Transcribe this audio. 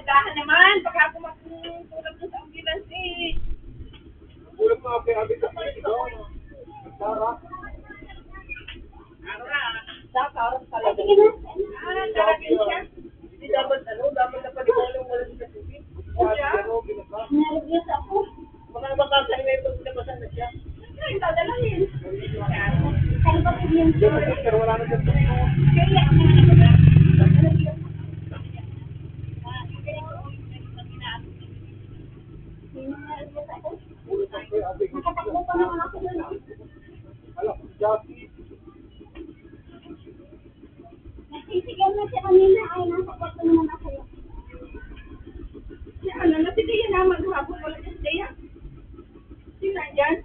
Dahan naman, baka ako magtulog sa ambulance eh. Tulog mga perabi sa pagkido. Sarap. Sarap talaga. Sarap yun siya. Hindi dapat na paliwanag mo lang sa tubig. Nervous ako. Mga makasal na ito, nabasan na siya. Ay, dadalhin. Kaya ba yun? Pero wala na dyan. Kaya, nakatakbo pa naman ako doon. Alam, Jackie. Nagsisigaw na siya kanina. Ay, nasa kwarto naman ako. Ano na si Dea na maghapon wala si Dea? Sino nandyan?